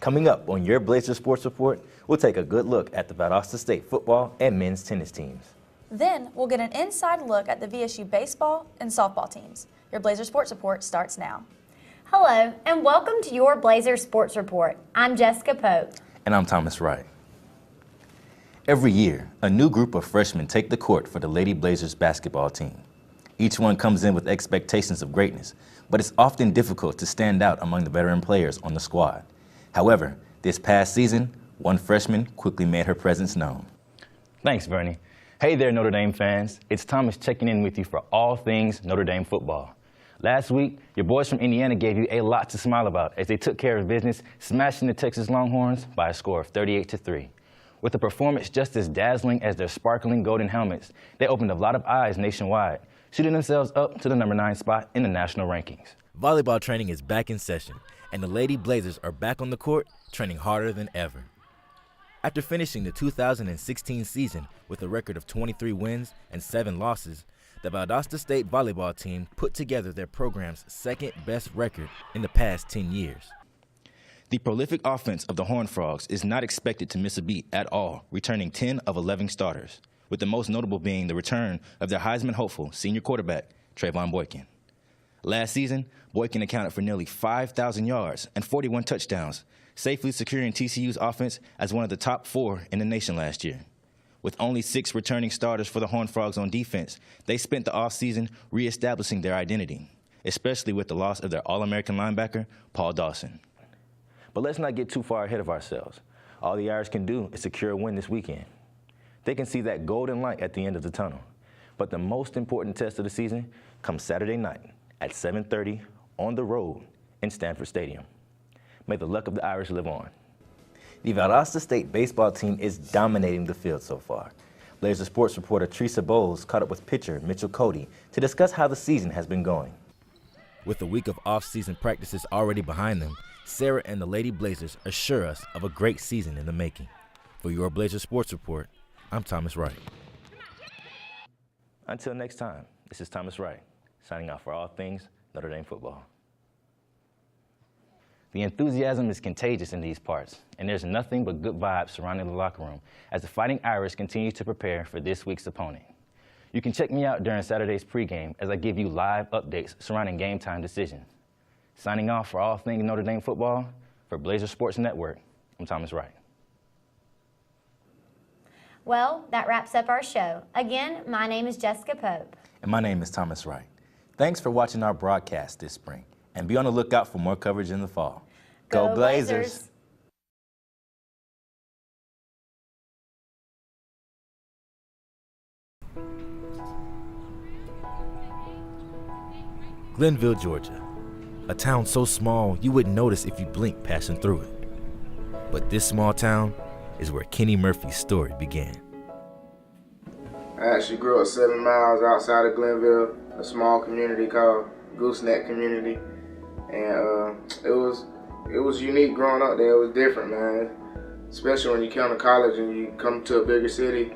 Coming up on your Blazers Sports Report, we'll take a good look at the Valdosta State football and men's tennis teams. Then we'll get an inside look at the VSU baseball and softball teams. Your Blazers Sports Report starts now. Hello, and welcome to your Blazers Sports Report. I'm Jessica Pope. And I'm Thomas Wright. Every year, a new group of freshmen take the court for the Lady Blazers basketball team. Each one comes in with expectations of greatness, but it's often difficult to stand out among the veteran players on the squad. However, this past season, one freshman quickly made her presence known. Thanks, Bernie. Hey there, Notre Dame fans. It's Thomas checking in with you for all things Notre Dame football. Last week, your boys from Indiana gave you a lot to smile about as they took care of business, smashing the Texas Longhorns by a score of 38-3. With a performance just as dazzling as their sparkling golden helmets, they opened a lot of eyes nationwide, shooting themselves up to the number 9 spot in the national rankings. Volleyball training is back in session, and the Lady Blazers are back on the court, training harder than ever. After finishing the 2016 season with a record of 23 wins and 7 losses, the Valdosta State volleyball team put together their program's second-best record in the past 10 years. The prolific offense of the Horned Frogs is not expected to miss a beat at all, returning 10 of 11 starters, with the most notable being the return of their Heisman hopeful senior quarterback, Trayvon Boykin. Last season, Boykin accounted for nearly 5,000 yards and 41 touchdowns, safely securing TCU's offense as one of the top 4 in the nation last year. With only 6 returning starters for the Horned Frogs on defense, they spent the offseason reestablishing their identity, especially with the loss of their All-American linebacker, Paul Dawson. But let's not get too far ahead of ourselves. All the Irish can do is secure a win this weekend. They can see that golden light at the end of the tunnel. But the most important test of the season comes Saturday night at 7:30 on the road in Stanford Stadium. May the luck of the Irish live on. The Valdosta State baseball team is dominating the field so far. Blazers sports reporter Teresa Bowles caught up with pitcher Mitchell Cody to discuss how the season has been going. With a week of off-season practices already behind them, Sarah and the Lady Blazers assure us of a great season in the making. For your Blazers Sports Report, I'm Thomas Wright. Until next time, this is Thomas Wright, signing off for all things Notre Dame football. The enthusiasm is contagious in these parts, and there's nothing but good vibes surrounding the locker room as the Fighting Irish continue to prepare for this week's opponent. You can check me out during Saturday's pregame as I give you live updates surrounding game time decisions. Signing off for all things Notre Dame football, for Blazers Sports Network, I'm Thomas Wright. Well, that wraps up our show. Again, my name is Jessica Pope. And my name is Thomas Wright. Thanks for watching our broadcast this spring, and be on the lookout for more coverage in the fall. Go Blazers! Glenville, Georgia. A town so small you wouldn't notice if you blinked passing through it. But this small town is where Kenny Murphy's story began. I actually grew up 7 miles outside of Glenville, a small community called Gooseneck Community, and it was unique growing up there. It was different, man. Especially when you come to college and you come to a bigger city,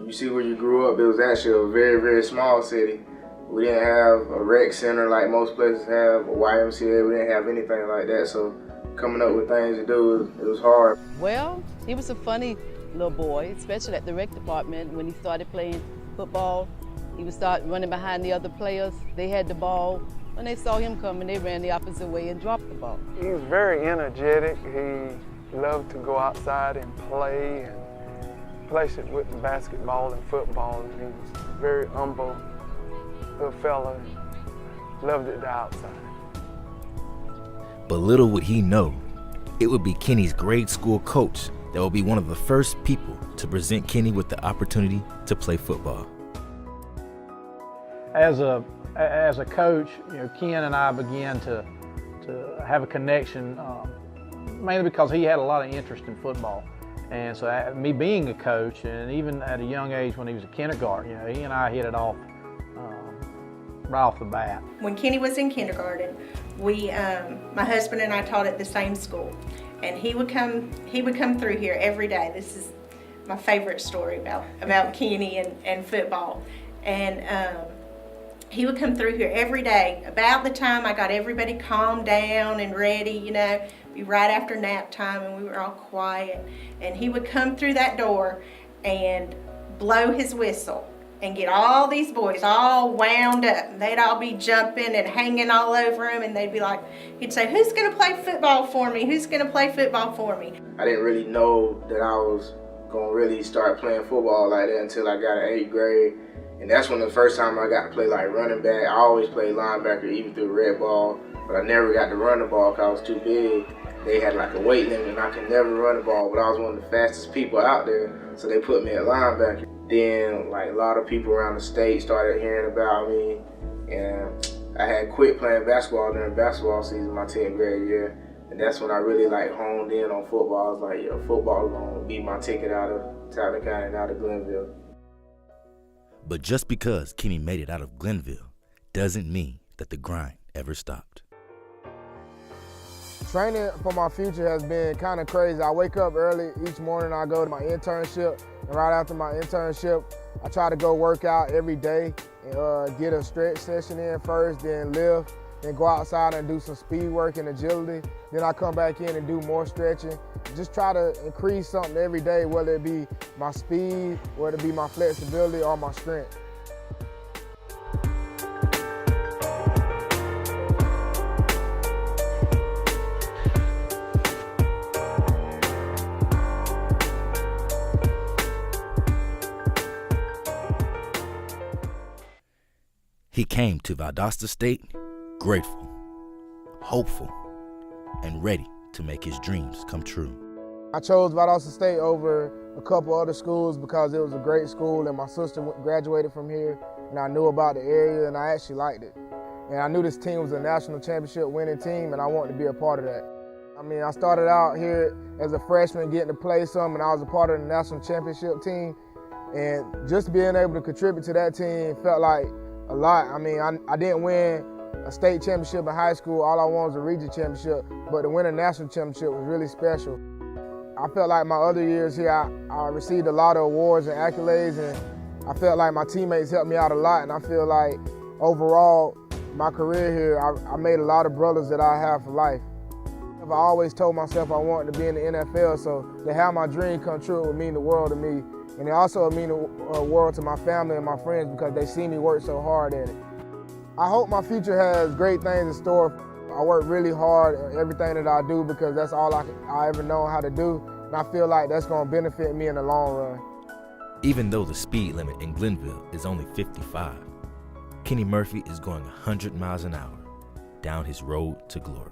you see where you grew up. It was actually a very, very small city. We didn't have a rec center like most places have, a YMCA. We didn't have anything like that, so coming up with things to do, it was hard. Well, he was a funny little boy, especially at the rec department. When he started playing football, he would start running behind the other players. They had the ball. When they saw him coming, they ran the opposite way and dropped the ball. He was very energetic. He loved to go outside and play and place it with the basketball and football. And he was very humble little fella, loved it the outside. But little would he know, it would be Kenny's grade school coach that would be one of the first people to present Kenny with the opportunity to play football. As a coach, Ken and I began to have a connection, mainly because he had a lot of interest in football. And so me being a coach, and even at a young age when he was a kindergarten, he and I hit it off right off the bat. When Kenny was in kindergarten, my husband and I taught at the same school, and he would come through here every day. This is my favorite story about Kenny and football. And he would come through here every day about the time I got everybody calmed down and ready, be right after nap time, and we were all quiet. And he would come through that door and blow his whistle and get all these boys all wound up. And they'd all be jumping and hanging all over him, and they'd be like, he'd say, "Who's going to play football for me? Who's going to play football for me?" I didn't really know that I was going to really start playing football like that until I got in 8th grade. And that's when the first time I got to play like running back. I always played linebacker, even through red ball, but I never got to run the ball because I was too big. They had like a weight limit and I could never run the ball, but I was one of the fastest people out there, so they put me at linebacker. Then like a lot of people around the state started hearing about me, and I had quit playing basketball during basketball season my 10th grade year. And that's when I really like honed in on football. I was like, yo, football is gonna be my ticket out of Taylor County and out of Glenville. But just because Kenny made it out of Glenville doesn't mean that the grind ever stopped. Training for my future has been kind of crazy. I wake up early each morning, I go to my internship, and right after my internship, I try to go work out every day and get a stretch session in first, then lift, then go outside and do some speed work and agility. Then I come back in and do more stretching. Just try to increase something every day, whether it be my speed, whether it be my flexibility or my strength. He came to Valdosta State grateful, hopeful, and ready to make his dreams come true. I chose Valdosta State over a couple other schools because it was a great school and my sister graduated from here and I knew about the area and I actually liked it. And I knew this team was a national championship winning team and I wanted to be a part of that. I mean, I started out here as a freshman getting to play some, and I was a part of the national championship team. And just being able to contribute to that team felt like a lot. I mean, I didn't win a state championship in high school. All I wanted was a region championship, but to win a national championship was really special. I felt like my other years here, I received a lot of awards and accolades, and I felt like my teammates helped me out a lot, and I feel like overall, my career here, I made a lot of brothers that I have for life. I always told myself I wanted to be in the NFL, so to have my dream come true would mean the world to me. And it also would mean the world to my family and my friends because they see me work so hard at it. I hope my future has great things in store. I work really hard at everything that I do because that's all I ever known how to do. And I feel like that's going to benefit me in the long run. Even though the speed limit in Glenville is only 55, Kenny Murphy is going 100 miles an hour down his road to glory.